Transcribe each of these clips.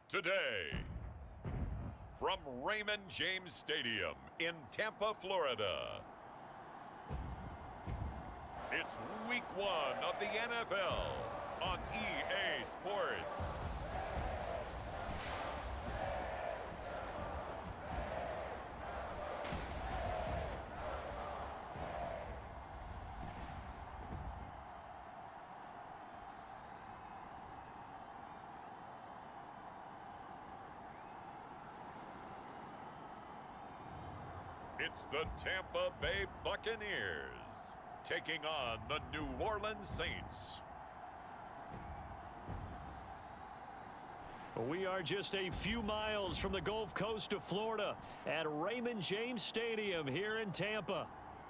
Today, from Raymond James Stadium in Tampa, Florida, it's Week 1 of the NFL on EA Sports. It's the Tampa Bay Buccaneers taking on the New Orleans Saints. We are just a few miles from the Gulf Coast of Florida at Raymond James Stadium here in Tampa.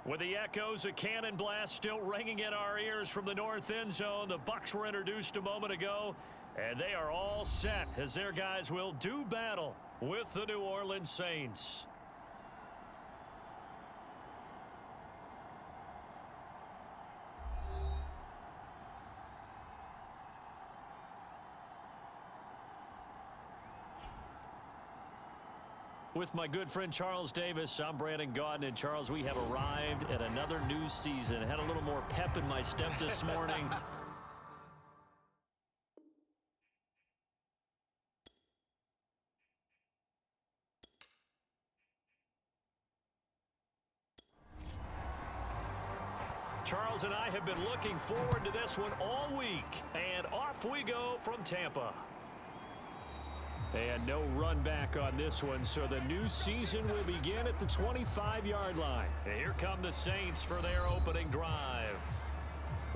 With the echoes of cannon blast still ringing in our ears from the north end zone, the Bucs were introduced a moment ago, and they are all set as their guys will do battle with the New Orleans Saints. With my good friend Charles Davis, I'm Brandon Gaudin. And Charles, we have arrived at another new season. Had a little more pep in my step this morning. Charles and I have been looking forward to this one all week. And off we go from Tampa. And no run back on this one, so the new season will begin at the 25-yard line. And here come the Saints for their opening drive.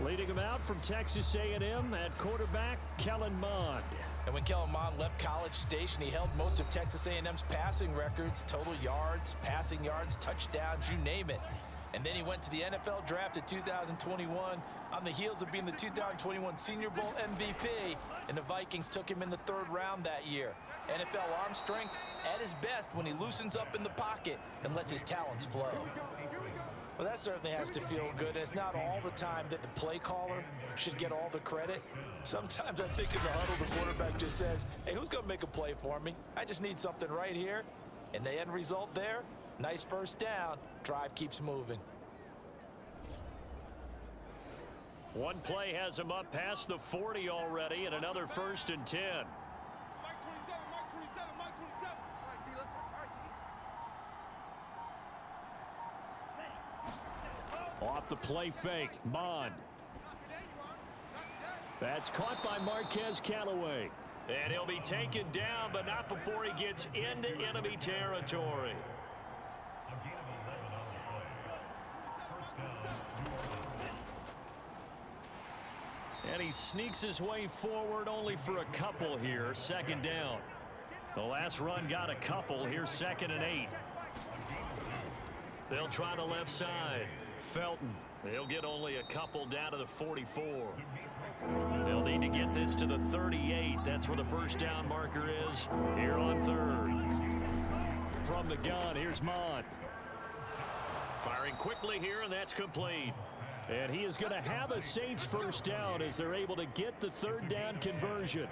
Leading them out from Texas A&M at quarterback, Kellen Mond. And when Kellen Mond left College Station, he held most of Texas A&M's passing records, total yards, passing yards, touchdowns, you name it. And then he went to the NFL draft in 2021 on the heels of being the 2021 Senior Bowl MVP, and the Vikings took him in the 3rd round that year. NFL arm strength at his best when he loosens up in the pocket and lets his talents flow. Well, that certainly has to feel good. And it's not all the time that the play caller should get all the credit. Sometimes I think in the huddle, the quarterback just says, hey, who's going to make a play for me? I just need something right here. And the end result there, nice first down. Drive keeps moving. One play has him up past the 40 already, and another 1st and 10. Mike 27, Mike 27, Mike 27. All right, T, let's all right, T. Off the play fake, Mond. That's caught by Marquez Callaway. And he'll be taken down, but not before he gets into enemy territory. And he sneaks his way forward only for a couple here, 2nd down. The last run got a couple. Here's 2nd and 8. They'll try the left side. Felton. They'll get only a couple down to the 44. They'll need to get this to the 38. That's where the first down marker is here on 3rd. From the gun, here's Mond. Firing quickly here, and that's complete. And he is going to have a Saints first down as they're able to get the 3rd down conversion.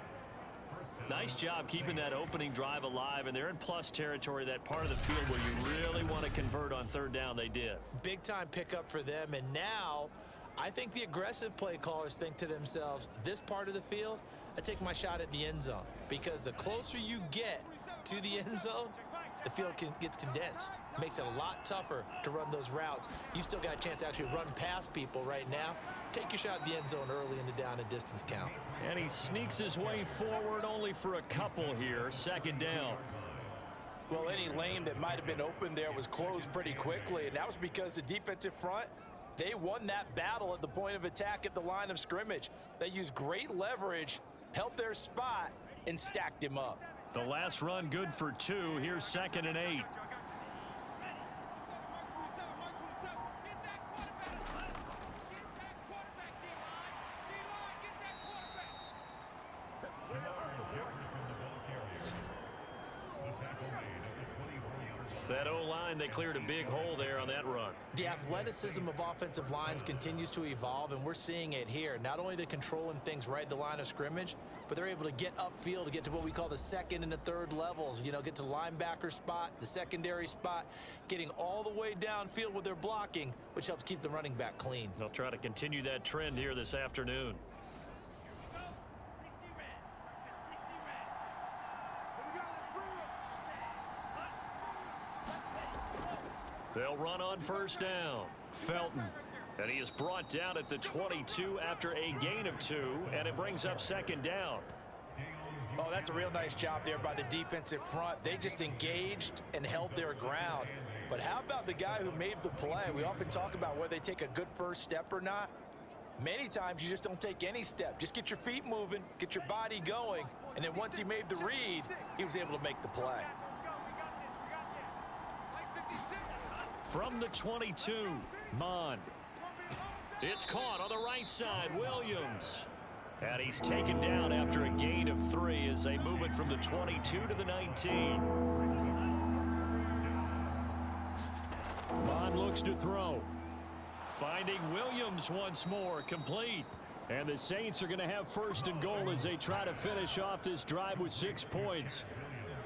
Nice job keeping that opening drive alive, and they're in plus territory, that part of the field where you really want to convert on 3rd down. They did. Big time pickup for them, and now I think the aggressive play callers think to themselves, this part of the field, I take my shot at the end zone, because the closer you get to the end zone, the field gets condensed. Makes it a lot tougher to run those routes. You still got a chance to actually run past people right now. Take your shot at the end zone early in the down and distance count. And he sneaks his way forward only for a couple here, 2nd down. Well, any lane that might have been open there was closed pretty quickly, and that was because the defensive front, they won that battle at the point of attack at the line of scrimmage. They used great leverage, held their spot, and stacked him up. The last run good for 2. Here's 2nd and 8. That O-line, they cleared a big hole there on that run. The athleticism of offensive lines continues to evolve, and we're seeing it here. Not only are they controlling things right at the line of scrimmage, but they're able to get upfield to get to what we call the second and the third levels. You know, get to linebacker spot, the secondary spot, getting all the way downfield with their blocking, which helps keep the running back clean. They'll try to continue that trend here this afternoon. They'll run on first down. Felton. And he is brought down at the 22 after a gain of 2, and it brings up second down. Oh, that's a real nice job there by the defensive front. They just engaged and held their ground. But how about the guy who made the play? We often talk about whether they take a good first step or not. Many times you just don't take any step. Just get your feet moving, get your body going, and then once he made the read, he was able to make the play. From the 22, Mond. It's caught on the right side, Williams. And he's taken down after a gain of 3 as they move it from the 22 to the 19. Mond looks to throw. Finding Williams once more, complete. And the Saints are going to have first and goal as they try to finish off this drive with 6 points.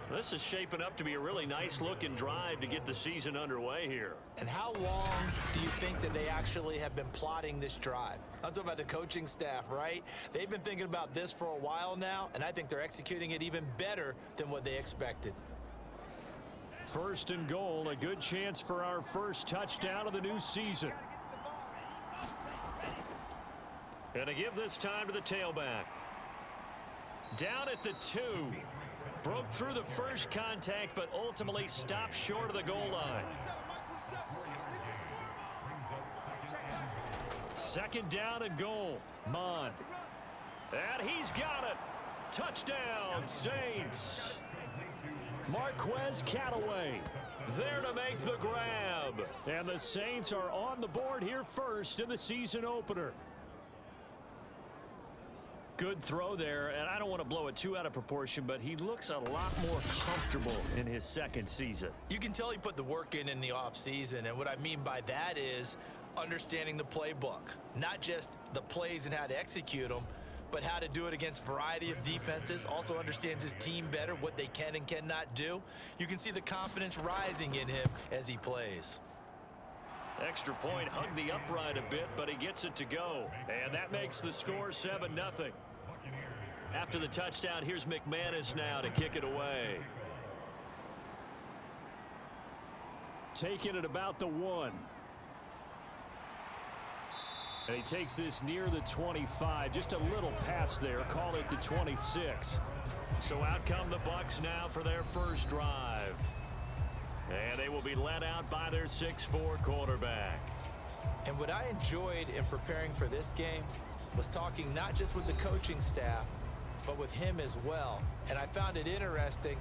This is shaping up to be a really nice-looking drive to get the season underway here. And how long do you think that they actually have been plotting this drive? I'm talking about the coaching staff, right? They've been thinking about this for a while now, and I think they're executing it even better than what they expected. First and goal, a good chance for our first touchdown of the new season. And to give this time to the tailback. Down at the 2. Broke through the first contact, but ultimately stopped short of the goal line. Second down and goal. Mond. And he's got it. Touchdown, Saints. Marquez Callaway there to make the grab. And the Saints are on the board here first in the season opener. Good throw there, and I don't want to blow it too out of proportion, but he looks a lot more comfortable in his second season. You can tell he put the work in the offseason, and what I mean by that is understanding the playbook. Not just the plays and how to execute them, but how to do it against a variety of defenses. Also understands his team better, what they can and cannot do. You can see the confidence rising in him as he plays. Extra point, hugged the upright a bit, but he gets it to go. And that makes the score 7-0. After the touchdown, here's McManus now to kick it away. Taking it about the 1. And he takes this near the 25. Just a little pass there. Call it the 26. So out come the Bucs now for their first drive. And they will be led out by their 6'4" quarterback. And what I enjoyed in preparing for this game was talking not just with the coaching staff, but with him as well. And I found it interesting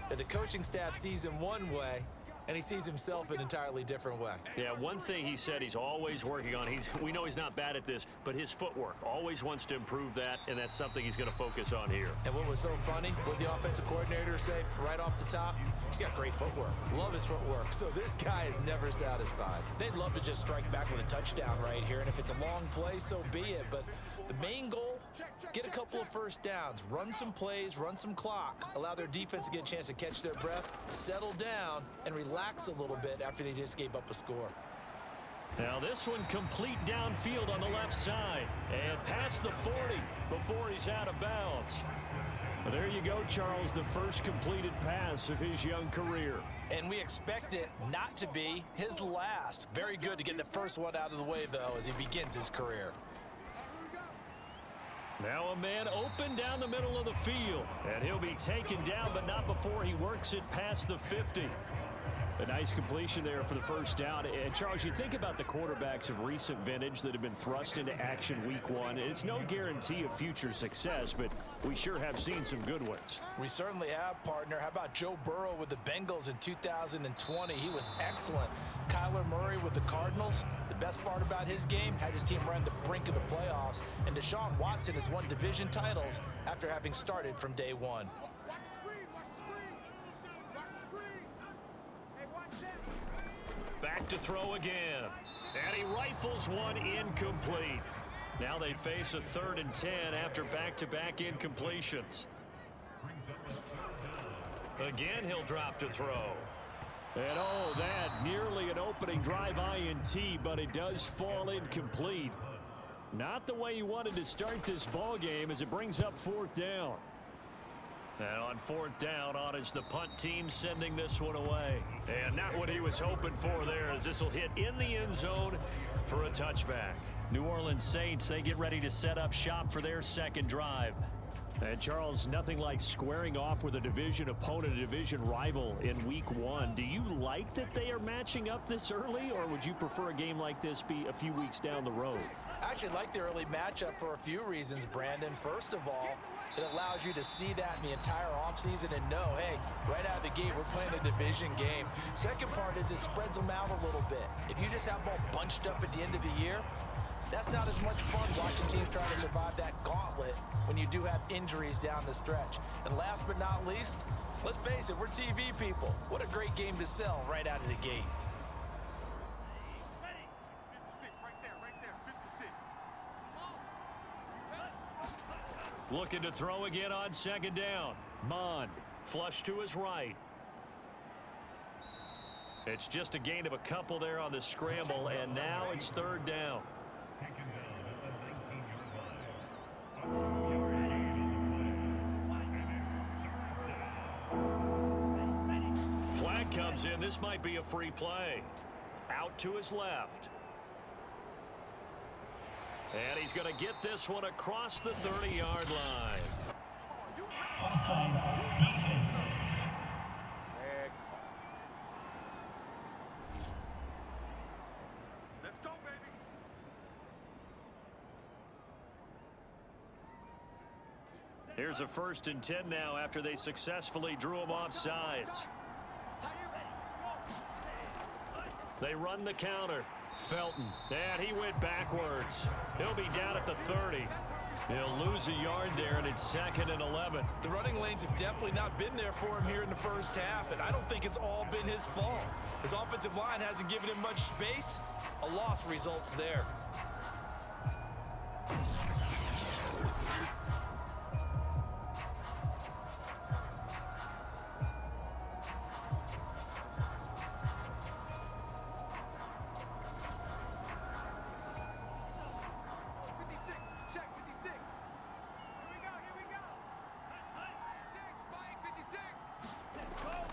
that the coaching staff sees him one way, and he sees himself an entirely different way. Yeah, one thing he said he's always working on, we know he's not bad at this, but his footwork, always wants to improve that, and that's something he's going to focus on here. And what was so funny, what the offensive coordinator say right off the top, he's got great footwork. Love his footwork. So this guy is never satisfied. They'd love to just strike back with a touchdown right here, and if it's a long play, so be it. But the main goal, get a couple of first downs, run some plays, run some clock, allow their defense to get a chance to catch their breath, settle down, and relax a little bit after they just gave up a score. Now this one complete downfield on the left side and past the 40 before he's out of bounds. Well, there you go, Charles, the first completed pass of his young career. And we expect it not to be his last. Very good to get the first one out of the way, though, as he begins his career. Now a man open down the middle of the field, and he'll be taken down, but not before he works it past the 50. A nice completion there for the first down. And Charles, you think about the quarterbacks of recent vintage that have been thrust into action week 1. It's no guarantee of future success, but we sure have seen some good ones. We certainly have, partner. How about Joe Burrow with the Bengals in 2020? He was excellent. Kyler Murray with the Cardinals. The best part about his game, has his team run the brink of the playoffs. And Deshaun Watson has won division titles after having started from day one. Back to throw again. And he rifles one incomplete. Now they face a 3rd and 10 after back-to-back incompletions. Again, he'll drop to throw. And oh, that nearly an opening drive INT, but it does fall incomplete. Not the way he wanted to start this ball game as it brings up 4th down. And on 4th down, on is the punt team sending this one away. And not what he was hoping for there, as this will hit in the end zone for a touchback. New Orleans Saints, they get ready to set up shop for their 2nd drive. And Charles, nothing like squaring off with a division opponent, a division rival in week 1. Do you like that they are matching up this early, or would you prefer a game like this be a few weeks down the road? I actually like the early matchup for a few reasons, Brandon. First of all, it allows you to see that in the entire offseason and know, hey, right out of the gate, we're playing a division game. Second part is it spreads them out a little bit. If you just have them all bunched up at the end of the year, that's not as much fun watching teams trying to survive that gauntlet when you do have injuries down the stretch. And last but not least, let's face it, we're TV people. What a great game to sell right out of the gate. 56, right there, 56. Looking to throw again on 2nd down. Mond, flush to his right. It's just a gain of a couple there on the scramble, and now it's 3rd down. Flag comes in. This might be a free play. Out to his left. And he's going to get this one across the 30-yard line. Offside defense. Let's go, baby. Here's a 1st and 10 now after they successfully drew him off sides. They run the counter. Felton, and he went backwards. He'll be down at the 30. He'll lose a yard there, and it's 2nd and 11. The running lanes have definitely not been there for him here in the first half, and I don't think it's all been his fault. His offensive line hasn't given him much space. A loss results there.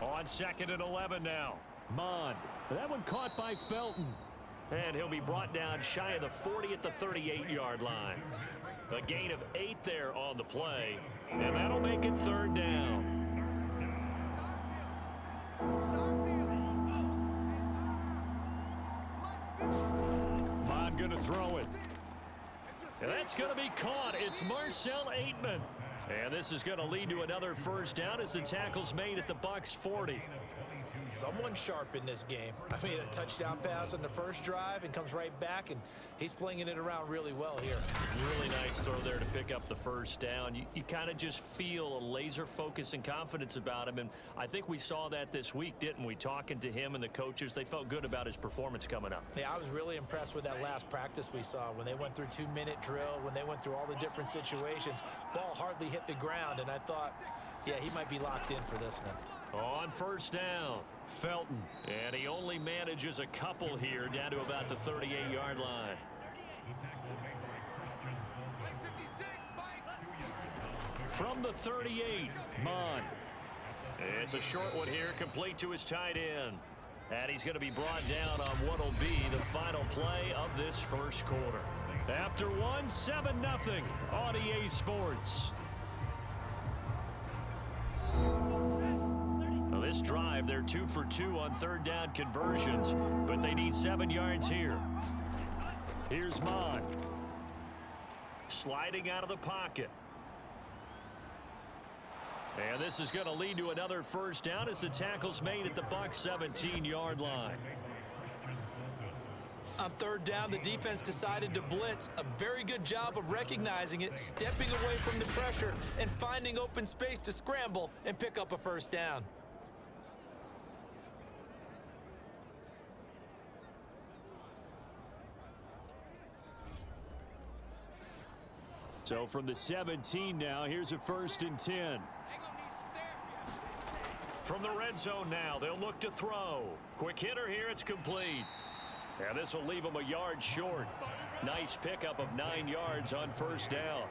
On 2nd and 11 now. Mond. That one caught by Felton. And he'll be brought down shy of the 40 at the 38-yard line. A gain of 8 there on the play. And that'll make it 3rd down. Mond going to throw it. And that's going to be caught. It's Marcel Aitman. And this is going to lead to another 1st down as the tackle's made at the Bucs 40. Someone sharp in this game. I mean, a touchdown pass on the first drive and comes right back, and he's flinging it around really well here. Really nice throw there to pick up the 1st down. You kind of just feel a laser focus and confidence about him, and I think we saw that this week, didn't we? Talking to him and the coaches, they felt good about his performance coming up. Yeah, I was really impressed with that last practice we saw when they went through 2-minute drill, when they went through all the different situations. Ball hardly hit the ground, and I thought, yeah, he might be locked in for this one. On 1st down, Felton. And he only manages a couple here down to about the 38-yard line. From the 38, Mond. It's a short one here, complete to his tight end. And he's going to be brought down on what will be the final play of this first quarter. After one, 7-0 on EA Sports. Now this drive, they're 2 for 2 on 3rd down conversions, but they need 7 yards here. Here's Mond. Sliding out of the pocket. And this is going to lead to another 1st down as the tackle's made at the Bucs 17-yard line. On 3rd down, the defense decided to blitz. A very good job of recognizing it, stepping away from the pressure, and finding open space to scramble and pick up a 1st down. So from the 17 now, here's a 1st and 10. From the red zone now, they'll look to throw. Quick hitter here, it's complete. And this will leave them a yard short. Nice pickup of 9 yards on 1st down.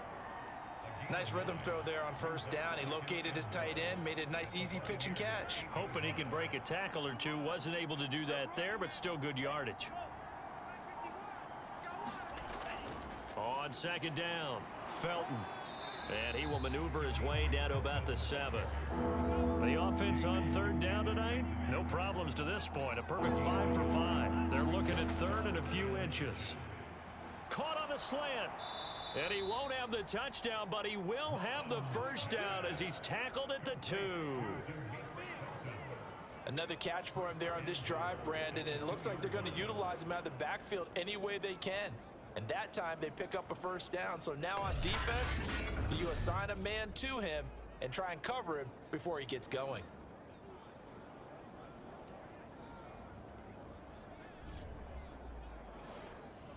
Nice rhythm throw there on 1st down. He located his tight end, made it a nice easy pitch and catch. Hoping he can break a tackle or two. Wasn't able to do that there, but still good yardage. On 2nd down, Felton. And he will maneuver his way down to about the 7. The offense on 3rd down tonight, no problems to this point. A perfect 5 for 5. They're looking at 3rd and a few inches. Caught on the slant. And he won't have the touchdown, but he will have the 1st down as he's tackled at the 2. Another catch for him there on this drive, Brandon, and it looks like they're going to utilize him out of the backfield any way they can. And that time they pick up a 1st down. So now on defense, you assign a man to him and try and cover him before he gets going.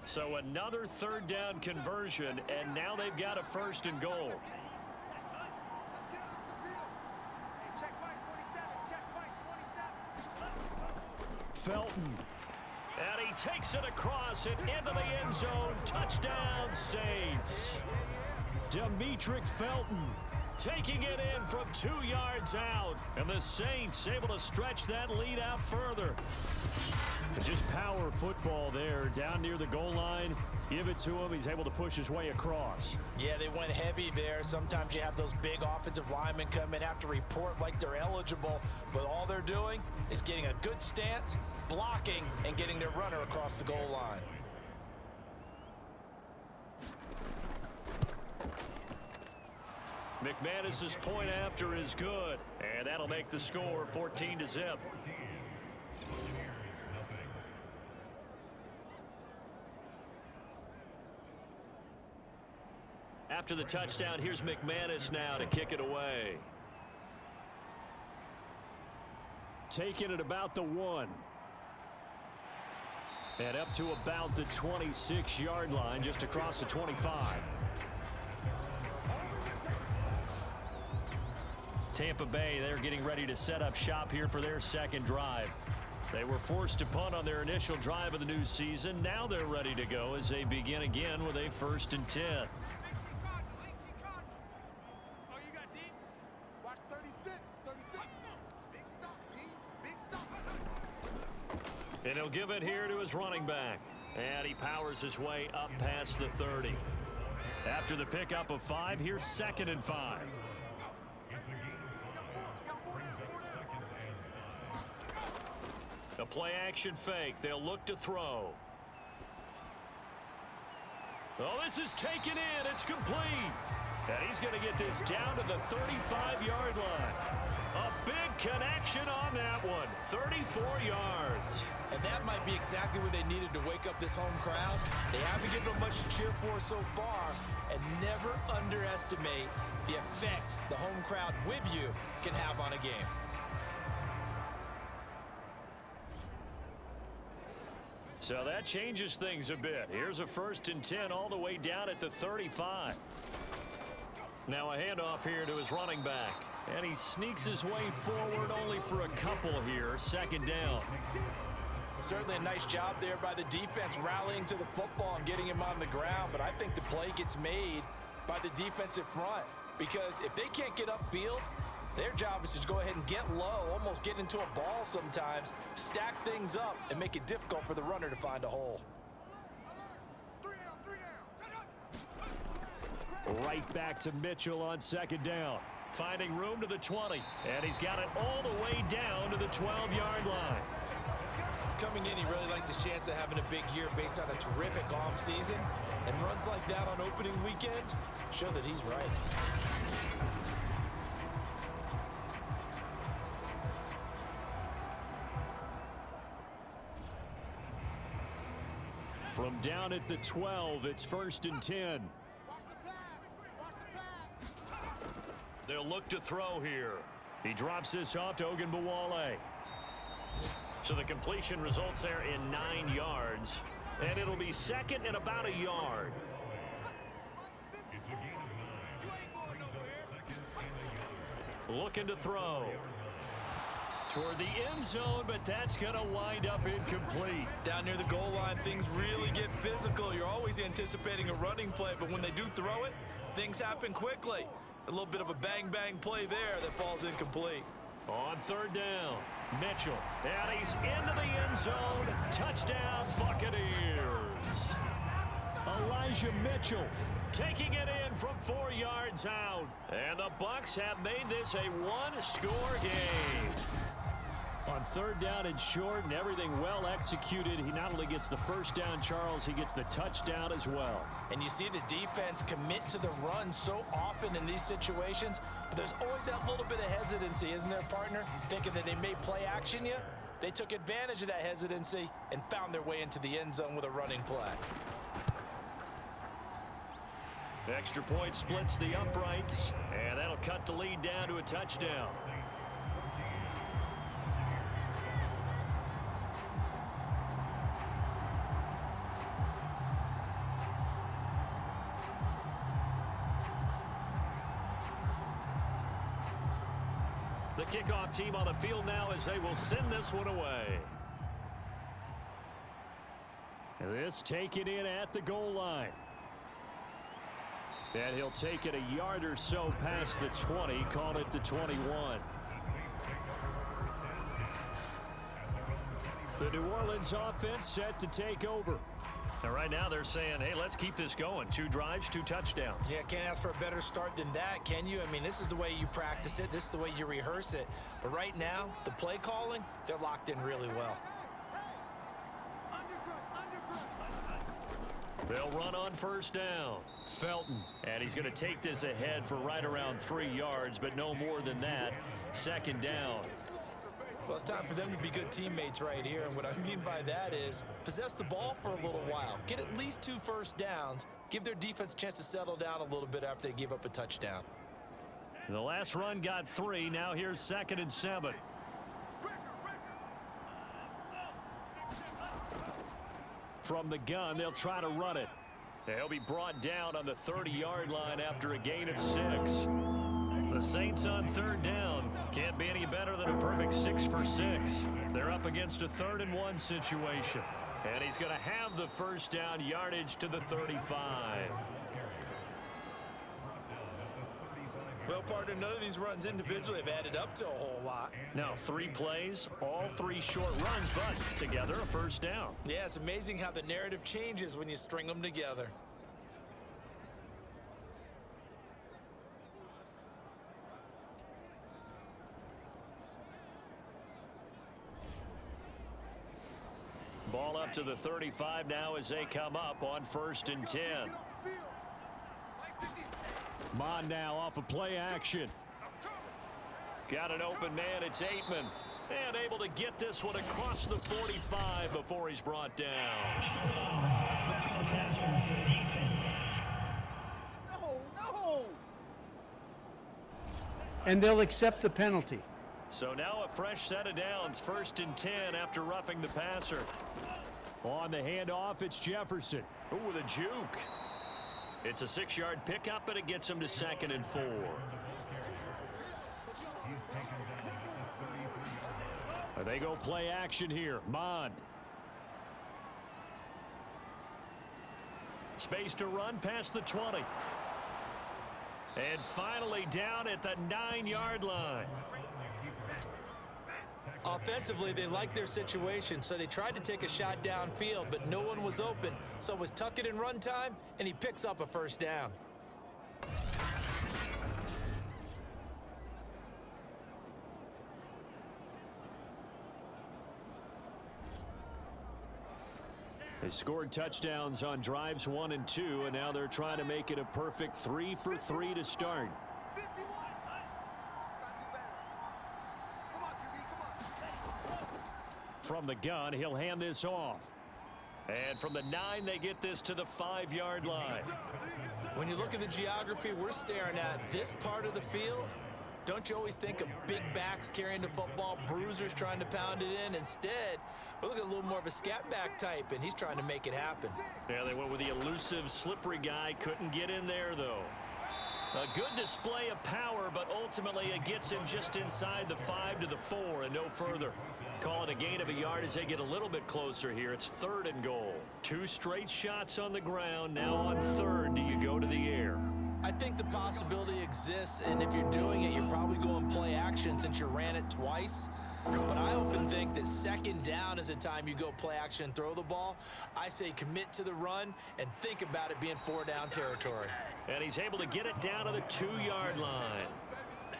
So another 3rd down conversion, and now they've got a 1st and goal. Felton. And he takes it across and into the end zone. Touchdown, Saints. Demetric Felton taking it in from 2 yards out. And the Saints able to stretch that lead out further. Just power football there down near the goal line. Give it to him. He's able to push his way across. Yeah, they went heavy there. Sometimes you have those big offensive linemen come in, have to report like they're eligible, but all they're doing is getting a good stance, blocking, and getting their runner across the goal line. McManus's point after is good, and that'll make the score 14-0. After the touchdown, here's McManus now to kick it away. Taking it about the 1. And up to about the 26-yard line, just across the 25. Tampa Bay, they're getting ready to set up shop here for their 2nd drive. They were forced to punt on their initial drive of the new season. Now they're ready to go as they begin again with a 1st and 10. And he'll give it here to his running back. And he powers his way up past the 30. After the pickup of 5, here's 2nd and 5. A play action fake. They'll look to throw. Oh, this is taken in. It's complete. And he's going to get this down to the 35-yard line. A big connection on that one. 34 yards. And that might be exactly what they needed to wake up this home crowd. They haven't given them much to cheer for so far. And never underestimate the effect the home crowd with you can have on a game. So that changes things a bit. Here's a 1st and 10 all the way down at the 35. Now a handoff here to his running back. And he sneaks his way forward only for a couple here. 2nd down. Certainly a nice job there by the defense rallying to the football and getting him on the ground. But I think the play gets made by the defensive front. Because if they can't get upfield, their job is to go ahead and get low, almost get into a ball sometimes, stack things up, and make it difficult for the runner to find a hole. Right back to Mitchell on 2nd down. Finding room to the 20. And he's got it all the way down to the 12-yard line. Coming in, he really liked his chance of having a big year based on a terrific offseason. And runs like that on opening weekend show that he's right. From down at the 12, it's 1st and 10. They'll look to throw here. He drops this off to Ogunbowale. So the completion results there in 9 yards. And it'll be 2nd and about a yard. looking to throw. Toward the end zone, but that's going to wind up incomplete. Down near the goal line, things really get physical. You're always anticipating a running play, but when they do throw it, things happen quickly. A little bit of a bang-bang play there that falls incomplete. On third down, Mitchell. And he's into the end zone. Touchdown, Buccaneers. Elijah Mitchell taking it in from 4 yards out. And the Bucs have made this a one-score game. On third down and short and everything well executed, he not only gets the first down, Charles, he gets the touchdown as well. And you see the defense commit to the run so often in these situations, but there's always that little bit of hesitancy, isn't there, partner? Thinking that they may play action you. They took advantage of that hesitancy and found their way into the end zone with a running play. Extra point splits the uprights, and that'll cut the lead down to a touchdown. The kickoff team on the field now as they will send this one away. This taken in at the goal line. And he'll take it a yard or so past the 20, call it the 21. The New Orleans offense set to take over. And right now they're saying, hey, let's keep this going. 2 drives, 2 touchdowns. Yeah, can't ask for a better start than that, can you? I mean, this is the way you practice it. This is the way you rehearse it. But right now, the play calling, they're locked in really well. They'll run on first down. Felton, and he's going to take this ahead for right around 3 yards, but no more than that. Second down. Well, it's time for them to be good teammates right here, and what I mean by that is possess the ball for a little while. Get at least 2 first downs. Give their defense a chance to settle down a little bit after they give up a touchdown. The last run got 3. Now here's 2nd and 7. From the gun, they'll try to run it. He'll be brought down on the 30-yard line after a gain of 6. The Saints on third down. Can't be any better than a perfect 6 for 6. They're up against a 3rd and 1 situation. And he's going to have the first down, yardage to the 35. Well, partner, none of these runs individually have added up to a whole lot. Now 3 plays, all 3 short runs, but together a first down. Yeah, it's amazing how the narrative changes when you string them together. Ball up to the 35 now as they come up on 1st and 10. Mond now off of play action. Got an open man, it's Aitman. And able to get this one across the 45 before he's brought down. No. And they'll accept the penalty. So now a fresh set of downs, 1st and 10 after roughing the passer. On the handoff, it's Jefferson. Ooh, with a juke. It's a 6-yard pickup, but it gets him to 2nd and 4. They go play action here. Mond. Space to run past the 20. And finally down at the 9-yard line. Offensively, they liked their situation, so they tried to take a shot downfield, but no one was open. So it was tuck it in run time, and he picks up a first down. They scored touchdowns on drives 1 and 2, and now they're trying to make it a perfect 3 for 3 to start. From the gun, he'll hand this off. And from the 9, they get this to the 5-yard line. When you look at the geography we're staring at, this part of the field, don't you always think of big backs carrying the football, bruisers trying to pound it in? Instead, we're looking at a little more of a scat back type, and he's trying to make it happen. Yeah, they went with the elusive, slippery guy. Couldn't get in there, though. A good display of power, but ultimately it gets him just inside the 5 to the 4 and no further. Call it a gain of a yard as they get a little bit closer here. It's 3rd and goal. 2 straight shots on the ground. Now on 3rd, do you go to the air? I think the possibility exists, and if you're doing it, you're probably going play action since you ran it twice. But I often think that 2nd down is a time you go play action and throw the ball. I say commit to the run and think about it being 4-down territory. And he's able to get it down to the 2-yard line.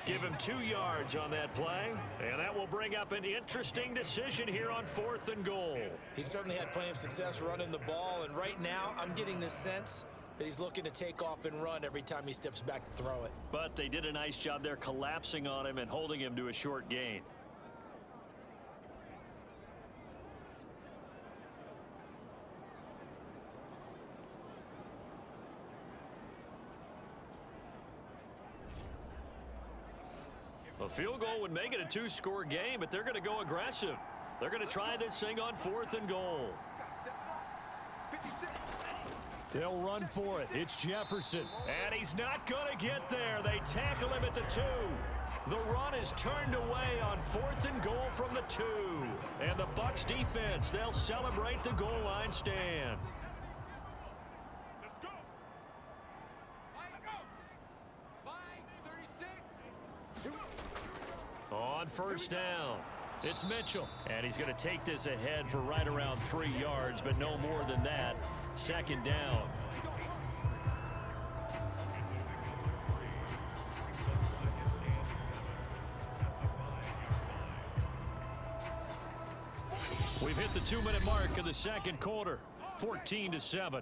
Give him 2 yards on that play, and that will bring up an interesting decision here on 4th and goal. He certainly had plenty of success running the ball, and right now I'm getting the sense that he's looking to take off and run every time he steps back to throw it. But they did a nice job there collapsing on him and holding him to a short gain. A field goal would make it a 2-score game, but they're going to go aggressive. They're going to try this thing on 4th and goal. They'll run for it. It's Jefferson. And he's not going to get there. They tackle him at the 2. The run is turned away on 4th and goal from the 2. And the Bucs defense, they'll celebrate the goal line stand. On 1st down, it's Mitchell. And he's going to take this ahead for right around 3 yards, but no more than that. 2nd down. We've hit the 2-minute mark of the 2nd quarter. 14-7.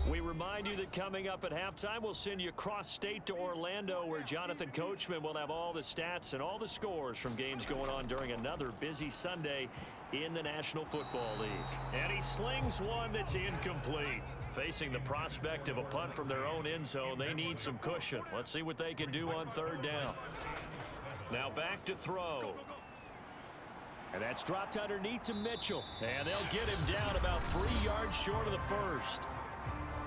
We remind you that coming up at halftime, we'll send you cross-state to Orlando, where Jonathan Coachman will have all the stats and all the scores from games going on during another busy Sunday in the National Football League. And he slings one that's incomplete. Facing the prospect of a punt from their own end zone, they need some cushion. Let's see what they can do on 3rd down. Now back to throw. And that's dropped underneath to Mitchell. And they'll get him down about 3 yards short of the 1st.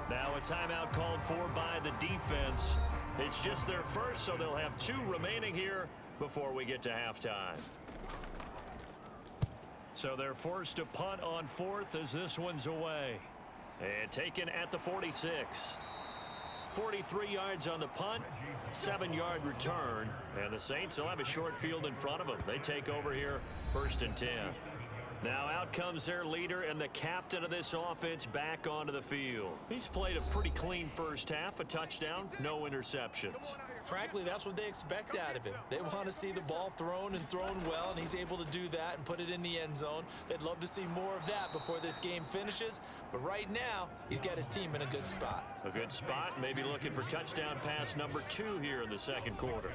Now a timeout called for by the defense. It's just their first, so they'll have 2 remaining here before we get to halftime. So they're forced to punt on 4th as this one's away. And taken at the 46. 43 yards on the punt, 7-yard return. And the Saints will have a short field in front of them. They take over here, 1st and 10. Now out comes their leader and the captain of this offense back onto the field. He's played a pretty clean first half, a touchdown, no interceptions. Frankly, that's what they expect out of him. They want to see the ball thrown and thrown well, and he's able to do that and put it in the end zone. They'd love to see more of that before this game finishes, but right now, he's got his team in a good spot. A good spot, maybe looking for touchdown pass number 2 here in the 2nd quarter.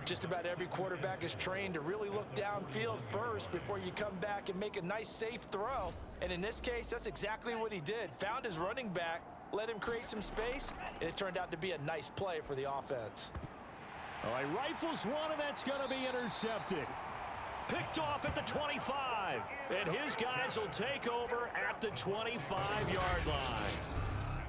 Just about every quarterback is trained to really look downfield first before you come back and make a nice, safe throw. And in this case, that's exactly what he did. Found his running back, let him create some space, and it turned out to be a nice play for the offense. All right, rifles one, and that's going to be intercepted. Picked off at the 25, and his guys will take over at the 25-yard line.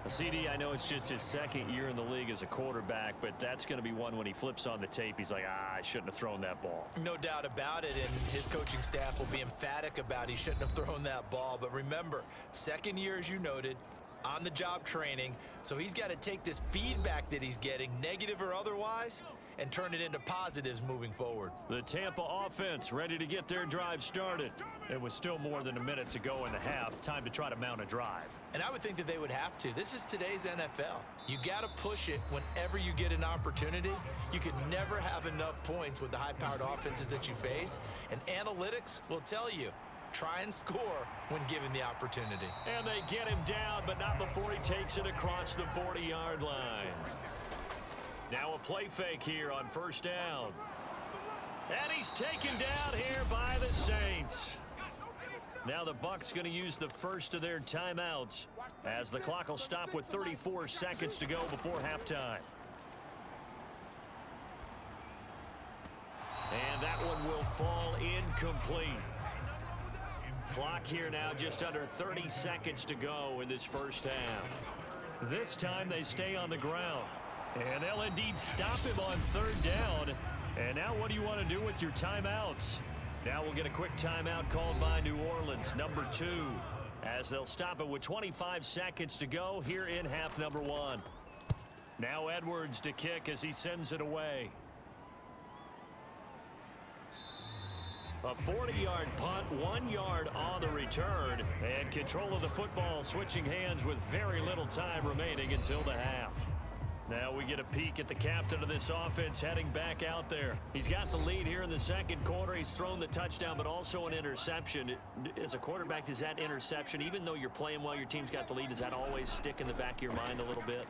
CD, I know it's just his 2nd year in the league as a quarterback, but that's going to be one when he flips on the tape, he's like, I shouldn't have thrown that ball. No doubt about it, and his coaching staff will be emphatic about he shouldn't have thrown that ball. But remember, 2nd year, as you noted, on-the-job training, so he's got to take this feedback that he's getting, negative or otherwise, and turn it into positives moving forward. The Tampa offense ready to get their drive started. It was still more than a minute to go in the half. Time to try to mount a drive. And I would think that they would have to. This is today's NFL. You got to push it whenever you get an opportunity. You can never have enough points with the high-powered offenses that you face. And analytics will tell you, try and score when given the opportunity. And they get him down, but not before he takes it across the 40-yard line. Now a play fake here on 1st down. And he's taken down here by the Saints. Now the Bucs going to use the first of their timeouts as the clock will stop with 34 seconds to go before halftime. And that one will fall incomplete. Clock here now just under 30 seconds to go in this first half. This time they stay on the ground. And they'll indeed stop him on third down. And now what do you want to do with your timeouts? Now we'll get a quick timeout called by New Orleans, number 2, as they'll stop it with 25 seconds to go here in half number 1. Now Edwards to kick as he sends it away. A 40-yard punt, 1 yard on the return, and control of the football switching hands with very little time remaining until the half. Now we get a peek at the captain of this offense heading back out there. He's got the lead here in the second quarter. He's thrown the touchdown, but also an interception. As a quarterback, does that interception, even though you're playing well, your team's got the lead, does that always stick in the back of your mind a little bit?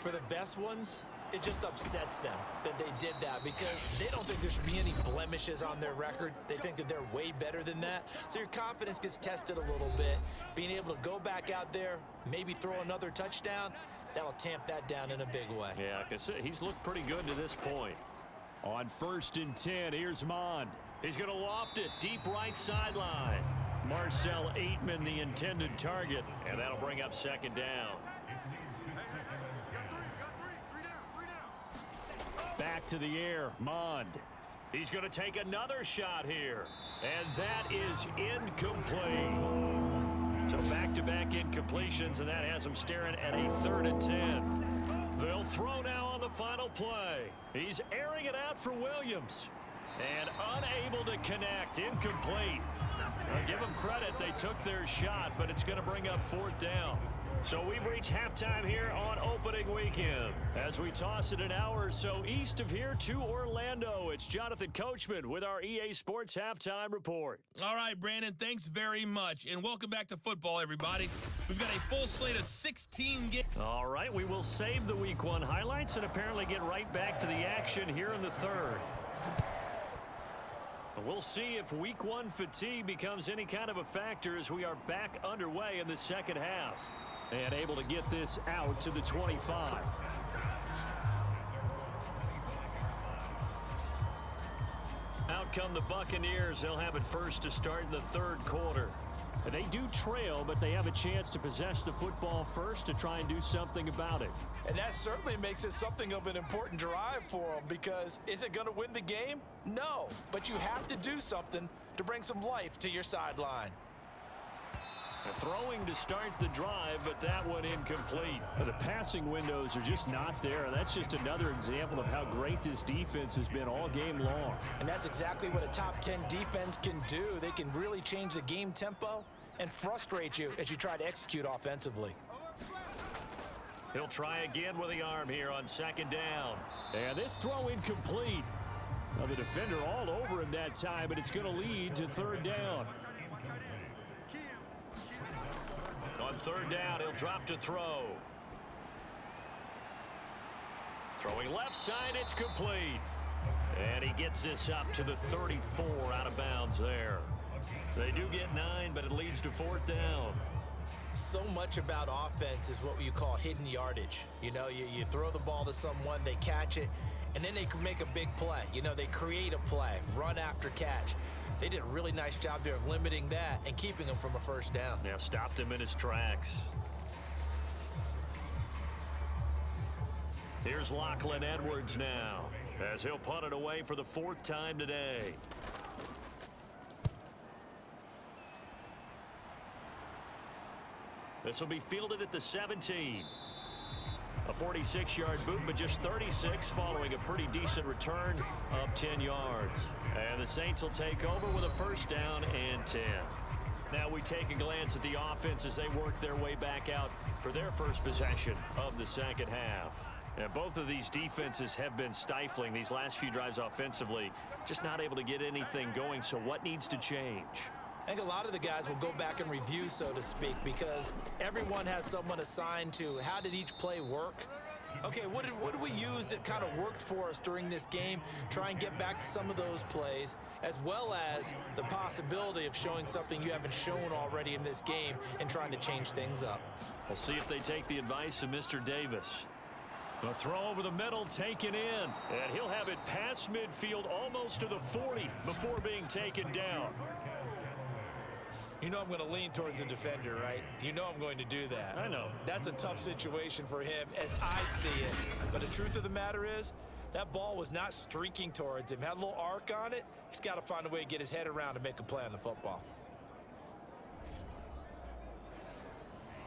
For the best ones, it just upsets them that they did that because they don't think there should be any blemishes on their record. They think that they're way better than that. So your confidence gets tested a little bit. Being able to go back out there, maybe throw another touchdown, that'll tamp that down in a big way. Yeah, because he's looked pretty good to this point. On 1st and 10, here's Mond. He's going to loft it deep right sideline. Marcel Aitman, the intended target, and that'll bring up second down. Back to the air, Mond. He's going to take another shot here, and that is incomplete. So back-to-back incompletions, and that has him staring at a 3rd and 10. They'll throw now on the final play. He's airing it out for Williams, and unable to connect, incomplete. Now, give them credit, they took their shot, but it's going to bring up 4th down. So we've reached halftime here on opening weekend. As we toss it an hour or so east of here to Orlando, it's Jonathan Coachman with our EA Sports Halftime Report. All right, Brandon, thanks very much. And welcome back to football, everybody. We've got a full slate of 16 games. All right, we will save the Week 1 highlights and apparently get right back to the action here in the 3rd. We'll see if Week 1 fatigue becomes any kind of a factor as we are back underway in the second half. And able to get this out to the 25. Out come the Buccaneers. They'll have it first to start in the 3rd quarter. And they do trail, but they have a chance to possess the football first to try and do something about it. And that certainly makes it something of an important drive for them because is it going to win the game? No, but you have to do something to bring some life to your sideline. Throwing to start the drive, but that one incomplete. The passing windows are just not there. That's just another example of how great this defense has been all game long. And that's exactly what a top 10 defense can do. They can really change the game tempo and frustrate you as you try to execute offensively. He'll try again with the arm here on 2nd down. And this throw incomplete. Well, the defender all over him that time, but it's going to lead to 3rd down. On 3rd down, he'll drop to throw. Throwing left side, it's complete. And he gets this up to the 34 out of bounds there. They do get 9, but it leads to 4th down. So much about offense is what you call hidden yardage. You know, you throw the ball to someone, they catch it, and then they can make a big play. You know, they create a play, run after catch. They did a really nice job there of limiting that and keeping him from a 1st down. Yeah, stopped him in his tracks. Here's Lachlan Edwards now, as he'll punt it away for the 4th time today. This will be fielded at the 17. A 46-yard boot, but just 36 following a pretty decent return of 10 yards. And the Saints will take over with a 1st down and 10. Now we take a glance at the offense as they work their way back out for their first possession of the second half. And both of these defenses have been stifling these last few drives offensively, just not able to get anything going. So what needs to change? I think a lot of the guys will go back and review, so to speak, because everyone has someone assigned to how did each play work. Okay, what did we use that kind of worked for us during this game? Try and get back to some of those plays, as well as the possibility of showing something you haven't shown already in this game and trying to change things up. We'll see if they take the advice of Mr. Davis. The throw over the middle taken in, and he'll have it past midfield almost to the 40 before being taken down. You know I'm going to lean towards the defender, right? You know I'm going to do that. I know. That's a tough situation for him as I see it. But the truth of the matter is, that ball was not streaking towards him. Had a little arc on it. He's got to find a way to get his head around and make a play on the football.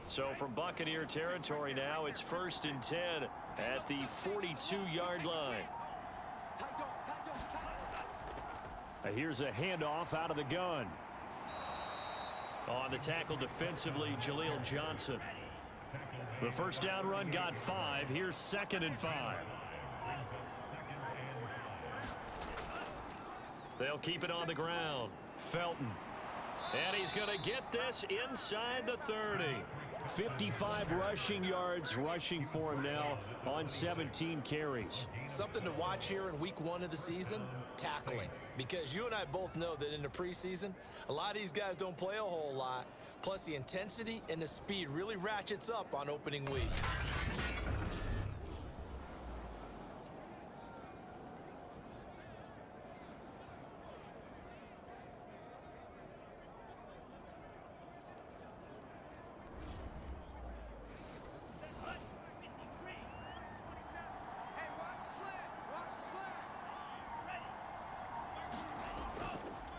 So from Buccaneer territory now, it's 1st and 10 at the 42-yard line. Here's a handoff out of the gun. On the tackle defensively, Jaleel Johnson. The first down run got 5. Here's 2nd and 5. They'll keep it on the ground. Felton. And he's going to get this inside the 30. 55 rushing yards rushing for him now on 17 carries. Something to watch here in week 1 of the season, tackling. Because you and I both know that in the preseason, a lot of these guys don't play a whole lot. Plus the intensity and the speed really ratchets up on opening week.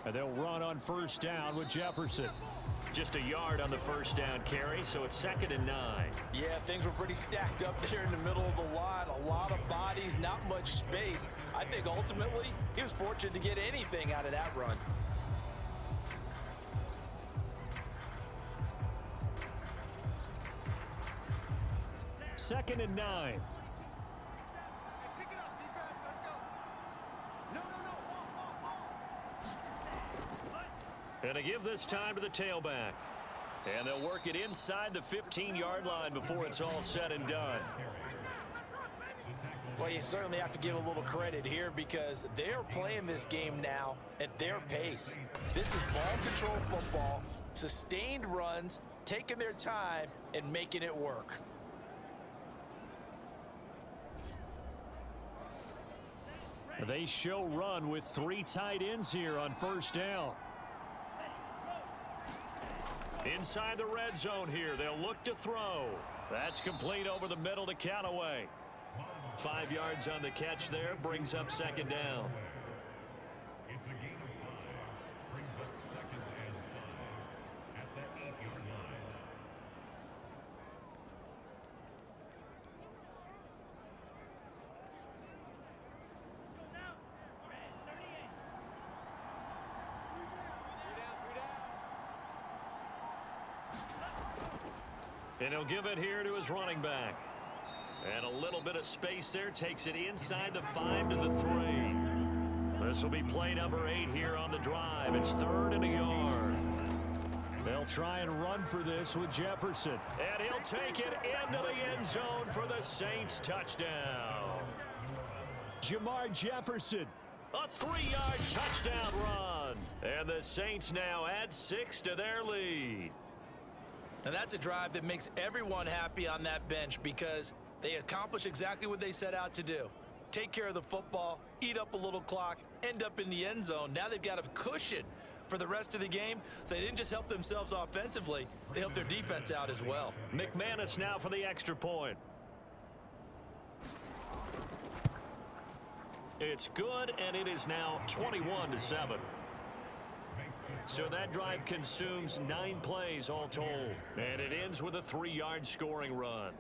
And they'll run on first down with Jefferson. Just a yard on the first down carry, so it's 2nd and 9. Yeah, things were pretty stacked up there in the middle of the line. A lot of bodies, not much space. I think ultimately he was fortunate to get anything out of that run. Second and 9. Hey, pick it up, defense. Let's go. No. Ball. And they give this time to the tailback. And they'll work it inside the 15-yard line before it's all said and done. Well, you certainly have to give a little credit here because they're playing this game now at their pace. This is ball control football, sustained runs, taking their time, and making it work. They show run with 3 tight ends here on first down. Inside the red zone here, they'll look to throw. That's complete over the middle to Callaway. 5 yards on the catch there, brings up 2nd down. And he'll give it here to his running back. And a little bit of space there takes it inside the 5 to the 3. This will be play number 8 here on the drive. It's 3rd and a yard. They'll try and run for this with Jefferson. And he'll take it into the end zone for the Saints touchdown. Jamar Jefferson, a 3-yard touchdown run. And the Saints now add 6 to their lead. And that's a drive that makes everyone happy on that bench because they accomplish exactly what they set out to do. Take care of the football, eat up a little clock, end up in the end zone. Now they've got a cushion for the rest of the game, so they didn't just help themselves offensively, they helped their defense out as well. McManus now for the extra point. It's good, and it is now 21-7. So that drive consumes 9 plays all told. And it ends with a 3-yard scoring run.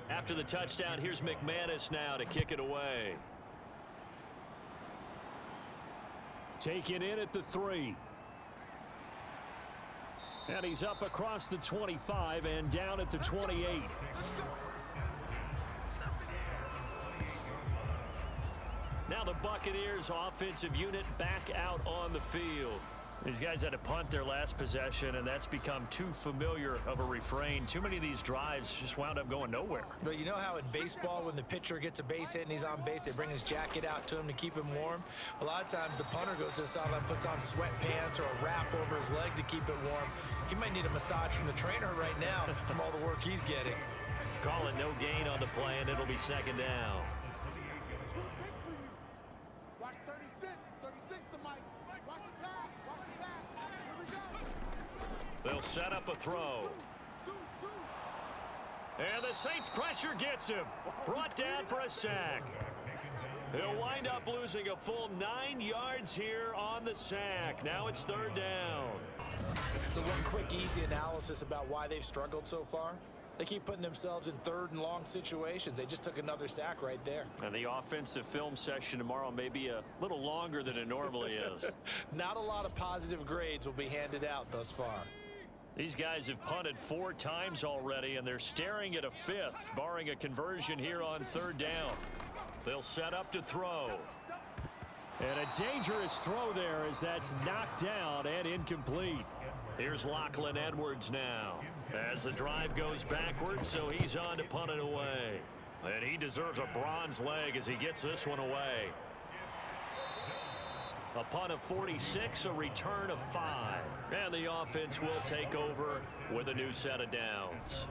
After the touchdown, here's McManus now to kick it away. Taken in at the 3. And he's up across the 25 and down at the 28. Now the Buccaneers offensive unit back out on the field. These guys had to punt their last possession, and that's become too familiar of a refrain. Too many of these drives just wound up going nowhere. But you know how in baseball, when the pitcher gets a base hit and he's on base, they bring his jacket out to him to keep him warm? A lot of times the punter goes to the sideline, puts on sweatpants or a wrap over his leg to keep it warm. He might need a massage from the trainer right now from all the work he's getting. Call it no gain on the play, and it'll be second down. Too big for you. Watch 36. 36 to Mike. Watch the pass. Watch the pass. Here we go. They'll set up a throw. And the Saints pressure gets him. Brought down for a sack. He'll wind up losing a full 9 yards here on the sack. Now it's third down. So one quick, easy analysis about why they've struggled so far. They keep putting themselves in third and long situations. They just took another sack right there. And the offensive film session tomorrow may be a little longer than it normally is. Not a lot of positive grades will be handed out thus far. These guys have punted 4 times already, and they're staring at a 5th, barring a conversion here on third down. They'll set up to throw. And a dangerous throw there as that's knocked down and incomplete. Here's Lachlan Edwards now as the drive goes backwards, so he's on to punt it away. And he deserves a bronze leg as he gets this one away. A punt of 46, a return of 5. And the offense will take over with a new set of downs.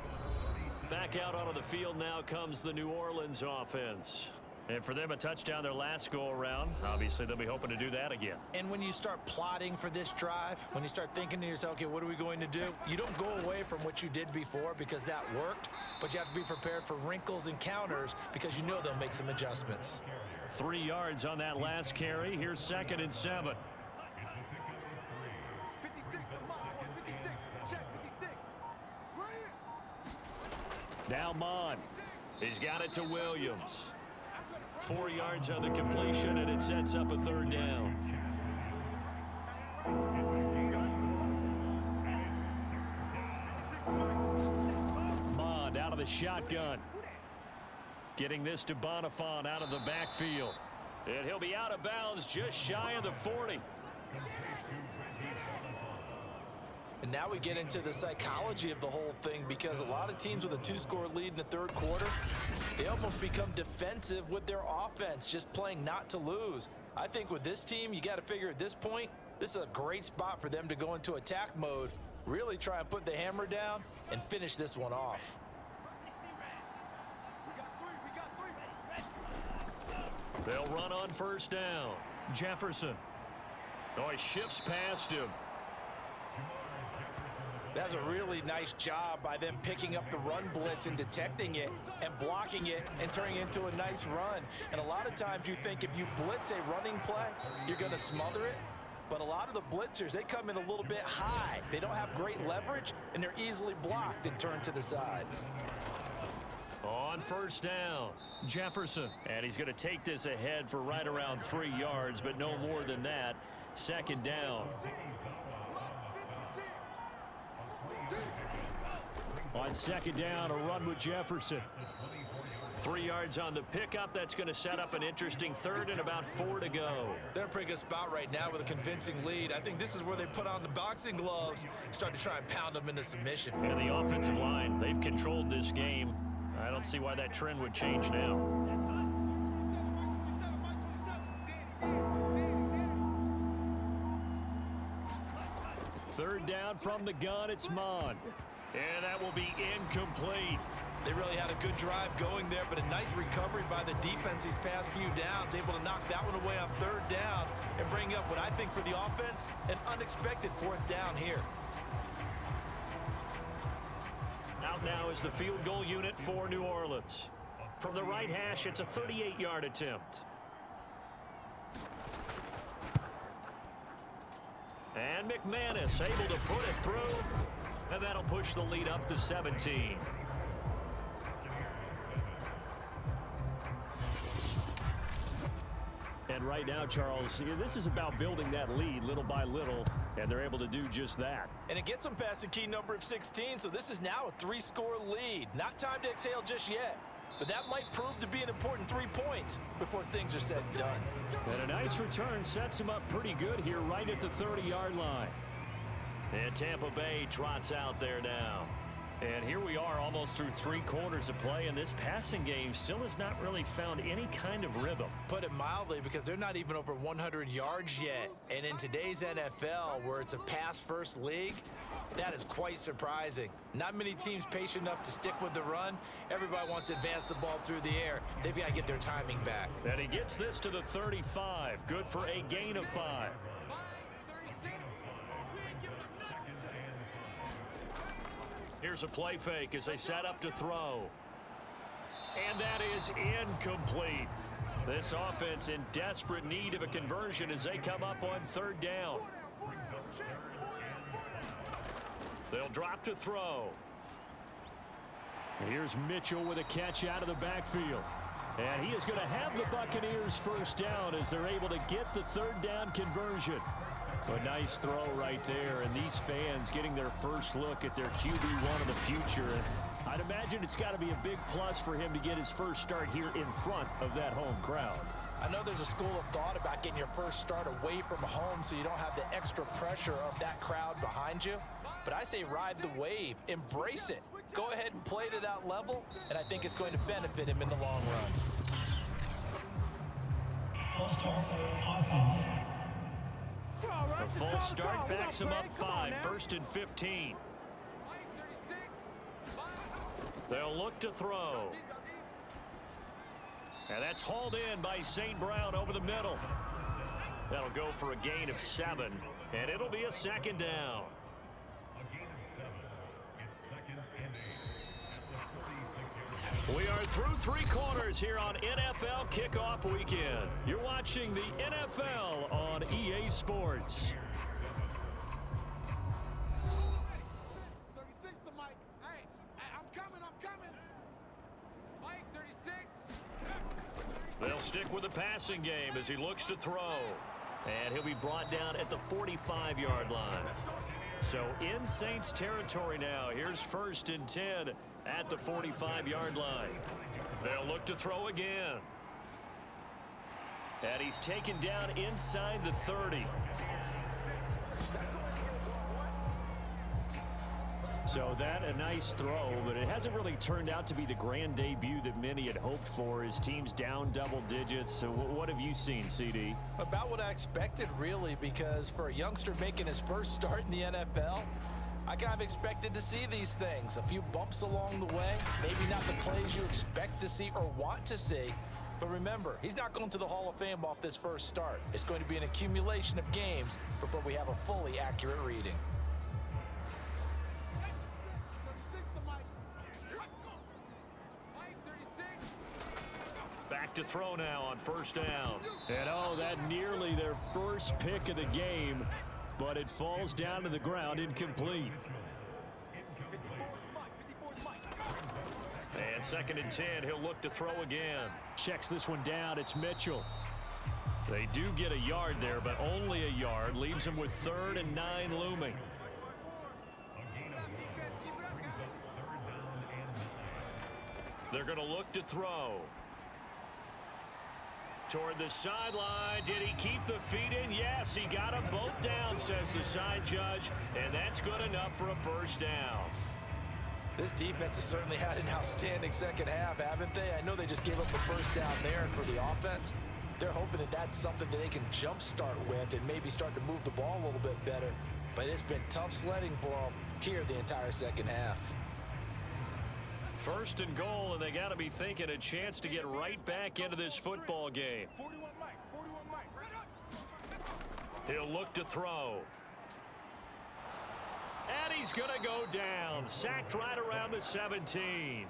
Back out onto the field now comes the New Orleans offense. And for them, a touchdown their last go-around. Obviously, they'll be hoping to do that again. And when you start plotting for this drive, when you start thinking to yourself, okay, what are we going to do? You don't go away from what you did before because that worked, but you have to be prepared for wrinkles and counters because you know they'll make some adjustments. 3 yards on that last carry. Here's 2nd and 7. 56. Come on, boys. 56. Check 56. Right here. Now Mond. He's got it to Williams. 4 yards on the completion, and it sets up a third down. Mond out of the shotgun. Getting this to Bonifant out of the backfield. And he'll be out of bounds just shy of the 40. And now we get into the psychology of the whole thing because a lot of teams with a 2-score lead in the third quarter, they almost become defensive with their offense, just playing not to lose. I think with this team, you got to figure at this point, this is a great spot for them to go into attack mode, really try and put the hammer down and finish this one off. They'll run on first down. Jefferson. Oh, he shifts past him. That's a really nice job by them picking up the run blitz and detecting it and blocking it and turning it into a nice run. And a lot of times you think if you blitz a running play, you're going to smother it. But a lot of the blitzers, they come in a little bit high. They don't have great leverage, and they're easily blocked and turned to the side. On first down, Jefferson. And he's going to take this ahead for right around 3 yards, but no more than that. Second down. On second down, a run with Jefferson. 3 yards on the pickup. That's going to set up an interesting third and about 4 to go. They're in a pretty good spot right now with a convincing lead. I think this is where they put on the boxing gloves, start to try and pound them into submission. And the offensive line, they've controlled this game. I don't see why that trend would change now. Third down from the gun, it's Mond. And that will be incomplete. They really had a good drive going there, but a nice recovery by the defense these past few downs, able to knock that one away on third down and bring up what I think for the offense, an unexpected 4th down here. Out now is the field goal unit for New Orleans. From the right hash, it's a 38-yard attempt. And McManus able to put it through, and that'll push the lead up to 17. And right now, Charles, this is about building that lead little by little, and they're able to do just that. And it gets them past the key number of 16, so this is now a 3-score lead. Not time to exhale just yet, but that might prove to be an important 3 points before things are said and done. And a nice return sets them up pretty good here right at the 30-yard line. And Tampa Bay trots out there now. And here we are almost through 3 quarters of play, and this passing game still has not really found any kind of rhythm. Put it mildly, because they're not even over 100 yards yet. And in today's NFL, where it's a pass-first league, that is quite surprising. Not many teams patient enough to stick with the run. Everybody wants to advance the ball through the air. They've got to get their timing back. And he gets this to the 35. Good for a gain of 5. Here's a play fake as they set up to throw. And that is incomplete. This offense in desperate need of a conversion as they come up on 3rd down. They'll drop to throw. Here's Mitchell with a catch out of the backfield. And he is going to have the Buccaneers 1st down as they're able to get the 3rd down conversion. A nice throw right there, and these fans getting their first look at their QB1 of the future. I'd imagine it's got to be a big plus for him to get his first start here in front of that home crowd. I know there's a school of thought about getting your first start away from home so you don't have the extra pressure of that crowd behind you. But I say ride the wave, embrace it. Go ahead and play to that level, and I think it's going to benefit him in the long run. A full start backs him up 5, 1st and 15. They'll look to throw. And that's hauled in by St. Brown over the middle. That'll go for a gain of 7, and it'll be a 2nd down. We are through 3 quarters here on NFL Kickoff Weekend. You're watching the NFL on EA Sports. 36 to Mike. Hey, I'm coming. Mike, 36. They'll stick with the passing game as he looks to throw. And he'll be brought down at the 45-yard line. So in Saints territory now. Here's 1st and 10 at the 45-yard line. They'll look to throw again. And he's taken down inside the 30. So that a nice throw, but it hasn't really turned out to be the grand debut that many had hoped for. His team's down double digits. So what have you seen, CD? About what I expected, really, because for a youngster making his first start in the NFL, I kind of expected to see these things. A few bumps along the way, maybe not the plays you expect to see or want to see. But remember, he's not going to the Hall of Fame off this first start. It's going to be an accumulation of games before we have a fully accurate reading. 36 to Mike. Mike, 36. Back to throw now on 1st down. And oh, that nearly their first pick of the game, but it falls down to the ground incomplete. And 2nd and 10, he'll look to throw again. Checks this one down, it's Mitchell. They do get a yard there, but only a yard. Leaves him with 3rd and 9 looming. They're going to look to throw. Toward the sideline. Did he keep the feet in? Yes, he got them both down, says the side judge, and that's good enough for a 1st down. This defense has certainly had an outstanding second half, haven't they? I know they just gave up a 1st down there, and for the offense, they're hoping that that's something that they can jumpstart with and maybe start to move the ball a little bit better. But it's been tough sledding for them here the entire second half. 1st and goal, and they got to be thinking a chance to get right back into this football game. 41 Mike. He'll look to throw. And he's going to go down. Sacked right around the 17.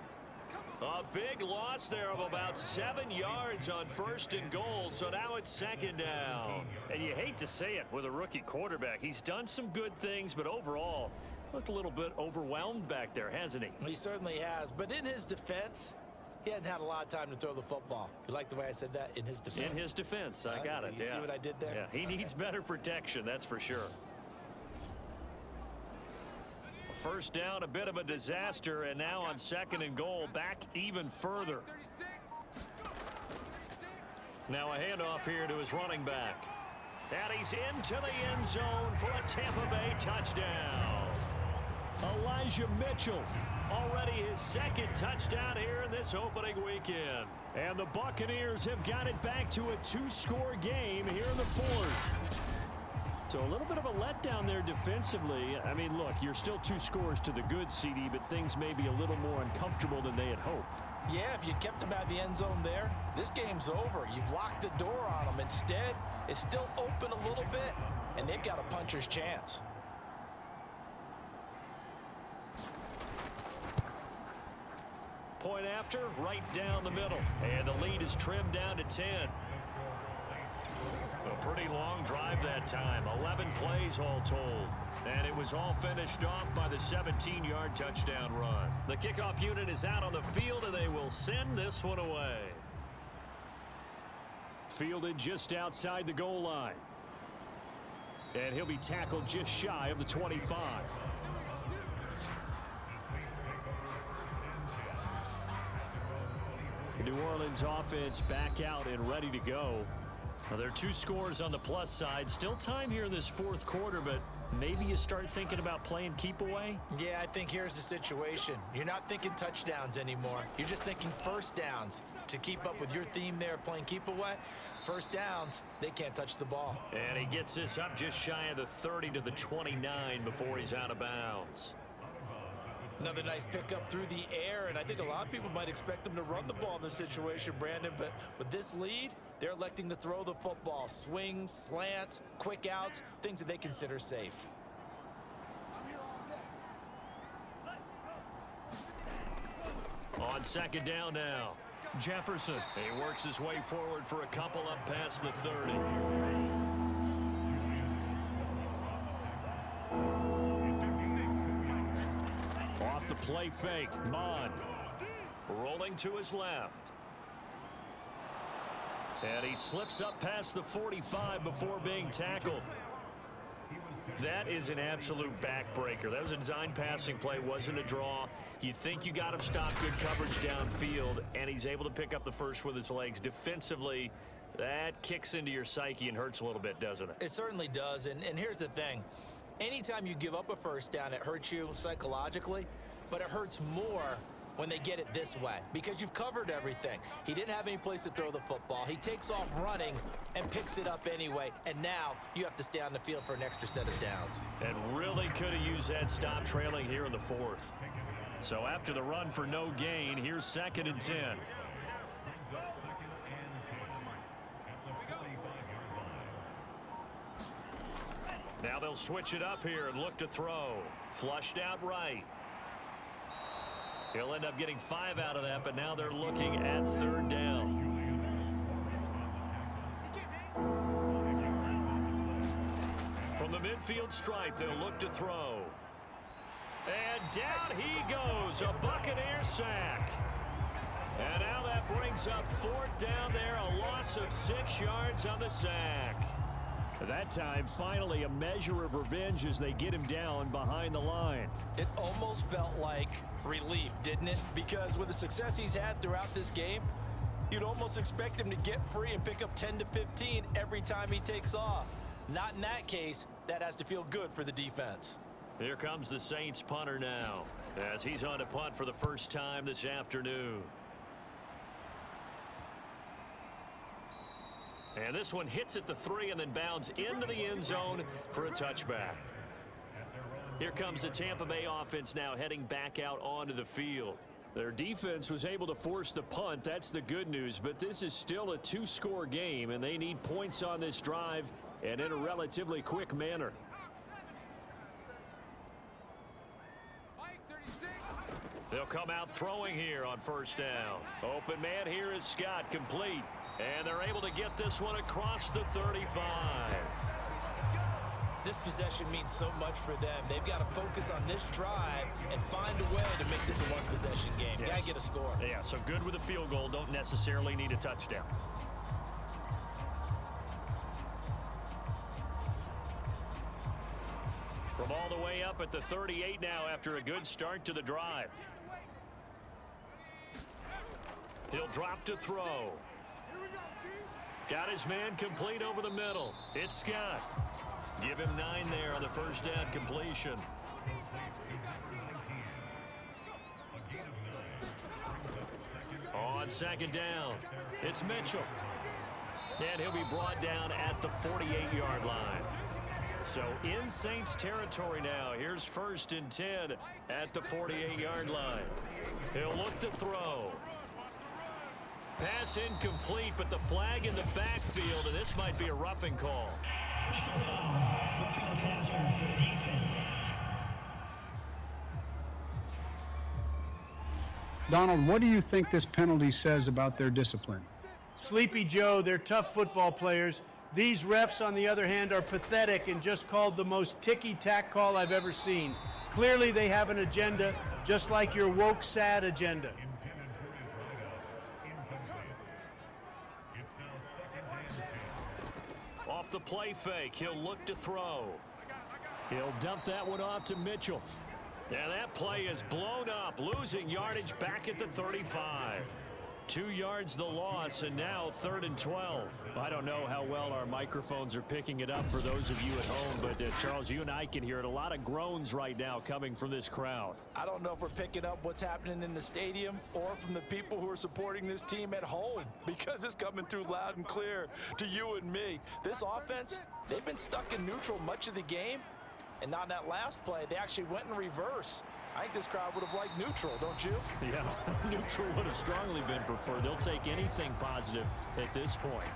A big loss there of about 7 yards on 1st and goal, so now it's 2nd down. And you hate to say it with a rookie quarterback. He's done some good things, but overall, looked a little bit overwhelmed back there, hasn't he? He certainly has, but in his defense, he hadn't had a lot of time to throw the football. You like the way I said that? In his defense. In his defense, I got it. You see what I did there? Yeah, he needs better protection, that's for sure. 1st down, a bit of a disaster, and now on 2nd and goal, back even further. 36. Now a handoff here to his running back. And he's into the end zone for a Tampa Bay touchdown. A line Elijah Mitchell. Already his second touchdown here in this opening weekend. And the Buccaneers have got it back to a 2-score game here in the fourth. So a little bit of a letdown there defensively. I mean, look, you're still 2 scores to the good, CD, but things may be a little more uncomfortable than they had hoped. Yeah, if you'd kept them out of the end zone there, this game's over. You've locked the door on them. Instead, it's still open a little bit, and they've got a puncher's chance. Point after, right down the middle. And the lead is trimmed down to 10. A pretty long drive that time. 11 plays all told. And it was all finished off by the 17-yard touchdown run. The kickoff unit is out on the field, and they will send this one away. Fielded just outside the goal line. And he'll be tackled just shy of the 25. The New Orleans offense back out and ready to go. Now, there are 2 scores on the plus side. Still time here in this fourth quarter, but maybe you start thinking about playing keep away? Yeah, I think here's the situation. You're not thinking touchdowns anymore. You're just thinking first downs. To keep up with your theme there, playing keep away, first downs, they can't touch the ball. And he gets this up just shy of the 30 to the 29 before he's out of bounds. Another nice pickup through the air, and I think a lot of people might expect them to run the ball in this situation, Brandon, but with this lead, they're electing to throw the football. Swings, slants, quick outs, things that they consider safe. On second down now, Jefferson. He works his way forward for a couple up past the 30. Off the play fake, Mond rolling to his left. And he slips up past the 45 before being tackled. That is an absolute backbreaker. That was a design passing play, wasn't a draw. You think you got him stopped, good coverage downfield, and he's able to pick up the first with his legs. Defensively, that kicks into your psyche and hurts a little bit, doesn't it? It certainly does, and here's the thing. Anytime you give up a first down, it hurts you psychologically, but it hurts more when they get it this way because you've covered everything. He didn't have any place to throw the football. He takes off running and picks it up anyway, and now you have to stay on the field for an extra set of downs. And really could have used that stop trailing here in the fourth. So after the run for no gain, here's 2nd and 10. Now they'll switch it up here and look to throw. Flushed out right. He'll end up getting 5 out of that, but now they're looking at 3rd down. From the midfield stripe, they'll look to throw. And down he goes, a Buccaneer sack. And now that brings up 4th down there, a loss of 6 yards on the sack. That time, finally, a measure of revenge as they get him down behind the line. It almost felt like relief, didn't it? Because with the success he's had throughout this game, you'd almost expect him to get free and pick up 10 to 15 every time he takes off. Not in that case. That has to feel good for the defense. Here comes the Saints punter now, as he's on to punt for the first time this afternoon. And this one hits at the 3 and then bounds into the end zone for a touchback. Here comes the Tampa Bay offense now heading back out onto the field. Their defense was able to force the punt. That's the good news. But this is still a 2-score game, and they need points on this drive and in a relatively quick manner. They'll come out throwing here on 1st down. Open man here is Scott, complete. And they're able to get this one across the 35. This possession means so much for them. They've got to focus on this drive and find a way to make this a one-possession game. Yes. Got to get a score. Yeah, so good with a field goal. Don't necessarily need a touchdown. From all the way up at the 38 now after a good start to the drive. He'll drop to throw. Got his man complete over the middle. It's Scott. Give him 9 there on the 1st down completion. on second down. It's Mitchell. And he'll be brought down at the 48-yard line. So in Saints territory now. Here's 1st and 10 at the 48-yard line. He'll look to throw. Pass incomplete, but the flag in the backfield, and this might be a roughing call. Donald, what do you think this penalty says about their discipline? Sleepy Joe, they're tough football players. These refs, on the other hand, are pathetic and just called the most ticky-tack call I've ever seen. Clearly they have an agenda, just like your woke, sad agenda. Off the play fake, he'll look to throw. He'll dump that one off to Mitchell. And that play is blown up, losing yardage back at the 35. 2 yards the loss, and now 3rd and 12. I don't know how well our microphones are picking it up for those of you at home, but Charles, you and I can hear it. A lot of groans right now coming from this crowd. I don't know if we're picking up what's happening in the stadium or from the people who are supporting this team at home, because it's coming through loud and clear to you and me. This offense, they've been stuck in neutral much of the game, and on that last play, they actually went in reverse. I think this crowd would have liked neutral, don't you? Yeah, neutral would have strongly been preferred. They'll take anything positive at this point.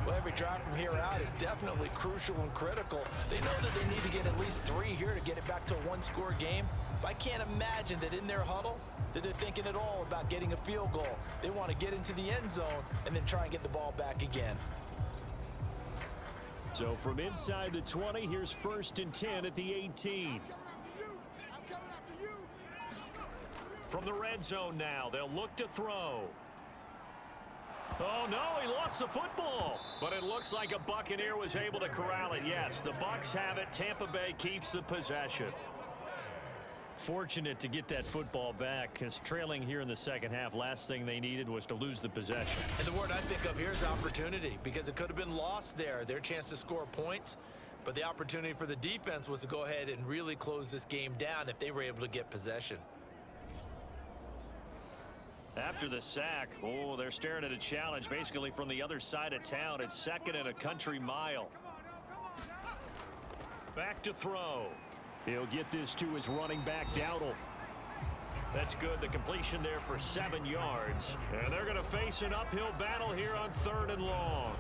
Well, every drive from here out is definitely crucial and critical. They know that they need to get at least 3 here to get it back to a one-score game. But I can't imagine that in their huddle that they're thinking at all about getting a field goal. They want to get into the end zone and then try and get the ball back again. So from inside the 20, here's 1st and 10 at the 18. From the red zone now, they'll look to throw. Oh, no, he lost the football. But it looks like a Buccaneer was able to corral it. Yes, the Bucs have it. Tampa Bay keeps the possession. Fortunate to get that football back, because trailing here in the second half, last thing they needed was to lose the possession. And the word I think of here is opportunity, because it could have been lost there, their chance to score points. But the opportunity for the defense was to go ahead and really close this game down if they were able to get possession. After the sack, oh, they're staring at a challenge basically from the other side of town. It's 2nd and a country mile. Back to throw. He'll get this to his running back, Dowdle. That's good. The completion there for 7 yards. And they're going to face an uphill battle here on 3rd and long.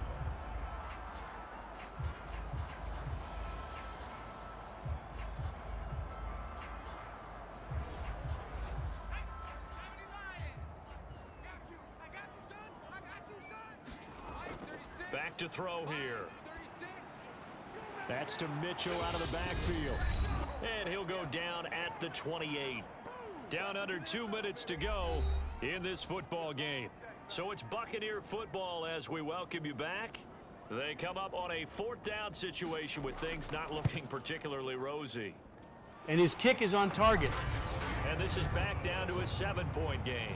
Back to throw here. That's to Mitchell out of the backfield. And he'll go down at the 28. Down under 2 minutes to go in this football game. So it's Buccaneer football as we welcome you back. They come up on a 4th down situation with things not looking particularly rosy. And his kick is on target. And this is back down to a 7-point game.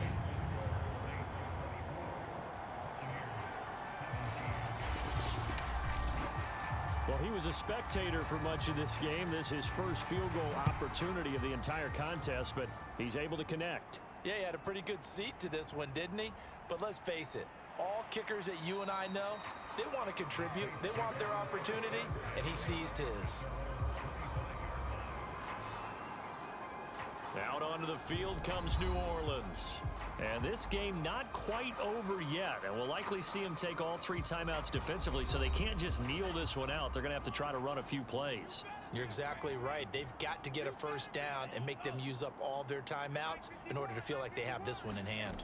Well, he was a spectator for much of this game. This is his first field goal opportunity of the entire contest, but he's able to connect. Yeah, he had a pretty good seat to this one, didn't he? But let's face it, all kickers that you and I know, they want to contribute. They want their opportunity, and he seized his. Out onto the field comes New Orleans. And this game not quite over yet. And we'll likely see him take all 3 timeouts defensively, so they can't just kneel this one out. They're going to have to try to run a few plays. You're exactly right. They've got to get a first down and make them use up all their timeouts in order to feel like they have this one in hand.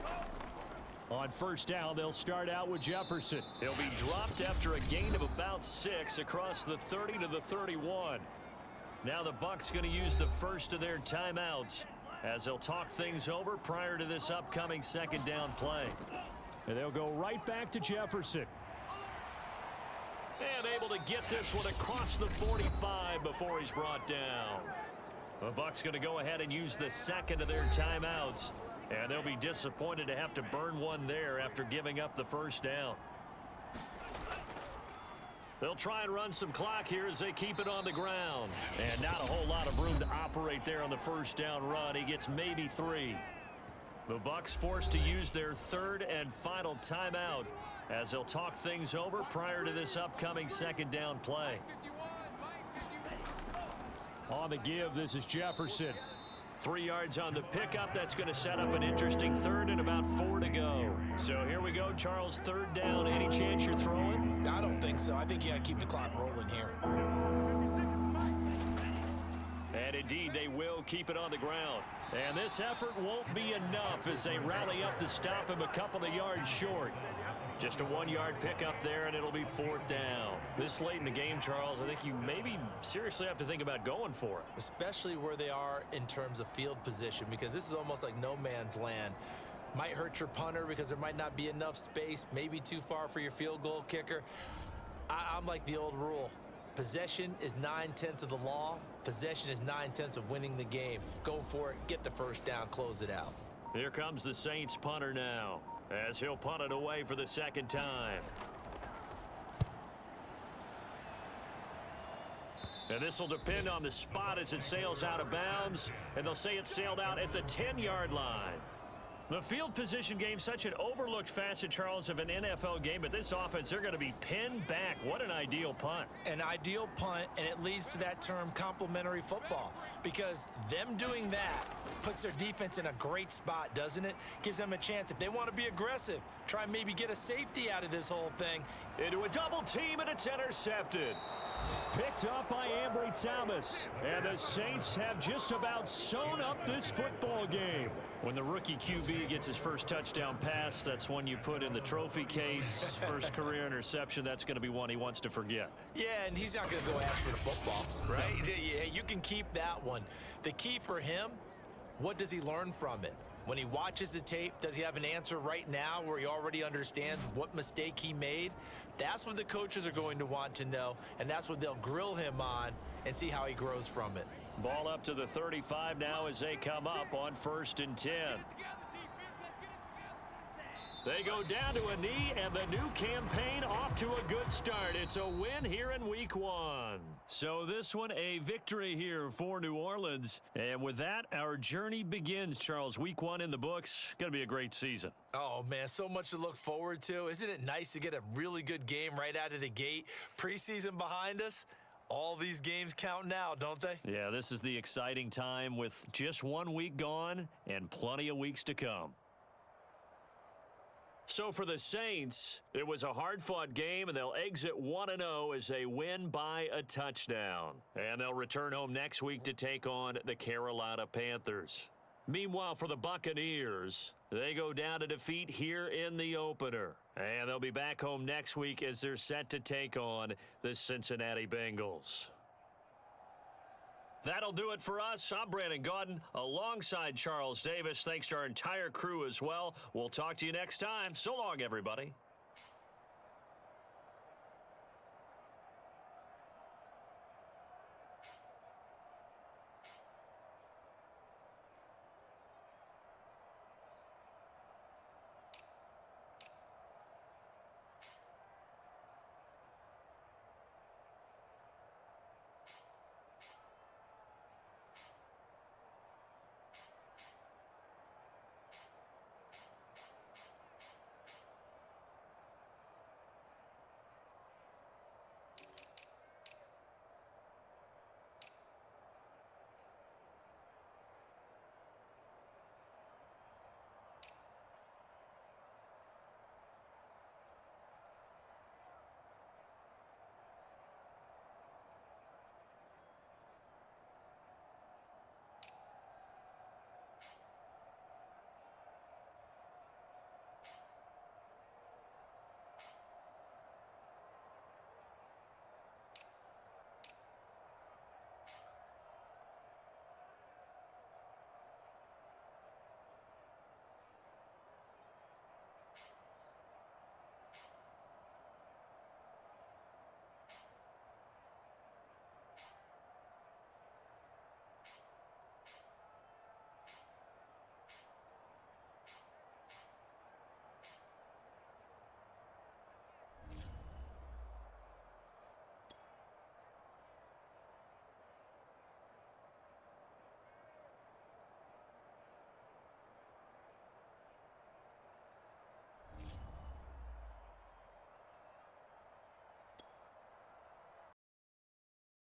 On first down, they'll start out with Jefferson. He'll be dropped after a gain of about 6 across the 30 to the 31. Now the Bucs going to use the first of their timeouts as they'll talk things over prior to this upcoming 2nd down play. And they'll go right back to Jefferson. And able to get this one across the 45 before he's brought down. The Bucs going to go ahead and use the 2nd of their timeouts. And they'll be disappointed to have to burn one there after giving up the first down. They'll try and run some clock here as they keep it on the ground. And not a whole lot of room to operate there on the first down run. He gets maybe 3. The Bucs forced to use their third and final timeout as they'll talk things over prior to this upcoming second down play. On the give, this is Jefferson. 3 yards on the pickup. That's going to set up an interesting third and about 4 to go. So here we go, Charles, third down. Any chance you're throwing? I don't think so. I think you got to keep the clock rolling here. And indeed, they will keep it on the ground. And this effort won't be enough as they rally up to stop him a couple of yards short. Just a 1-yard pickup there, and it'll be 4th down. This late in the game, Charles, I think you maybe seriously have to think about going for it. Especially where they are in terms of field position, because this is almost like no man's land. Might hurt your punter because there might not be enough space, maybe too far for your field goal kicker. I'm like the old rule. Possession is 9/10 of the law. Possession is 9/10 of winning the game. Go for it, get the first down, close it out. Here comes the Saints punter now, as he'll punt it away for the second time. And this will depend on the spot as it sails out of bounds, and they'll say it sailed out at the 10-yard line. The field position game, such an overlooked facet, Charles, of an NFL game, but this offense, they're going to be pinned back. What an ideal punt. An ideal punt, and it leads to that term complementary football, because them doing that puts their defense in a great spot, doesn't it? Gives them a chance. If they want to be aggressive, try and maybe get a safety out of this whole thing. Into a double team, and it's intercepted. Picked up by Ambry Thomas. And the Saints have just about sewn up this football game. When the rookie QB gets his first touchdown pass, that's one you put in the trophy case. First career interception, that's going to be one he wants to forget. Yeah, and he's not going to go ask for the football, right? Yeah, you can keep that one. The key for him, what does he learn from it? When he watches the tape, does he have an answer right now where he already understands what mistake he made? That's what the coaches are going to want to know, and that's what they'll grill him on and see how he grows from it. Ball up to the 35 now as they come up on 1st and 10. They go down to a knee, and the new campaign off to a good start. It's a win here in Week 1. So this one, a victory here for New Orleans. And with that, our journey begins, Charles. Week 1 in the books. Going to be a great season. Oh, man, so much to look forward to. Isn't it nice to get a really good game right out of the gate? Preseason behind us. All these games count now, don't they? Yeah, this is the exciting time with just 1 week gone and plenty of weeks to come. So for the Saints, it was a hard-fought game, and they'll exit 1-0 as they win by a touchdown. And they'll return home next week to take on the Carolina Panthers. Meanwhile, for the Buccaneers, they go down to defeat here in the opener. And they'll be back home next week as they're set to take on the Cincinnati Bengals. That'll do it for us. I'm Brandon Gaudin alongside Charles Davis. Thanks to our entire crew as well. We'll talk to you next time. So long, everybody.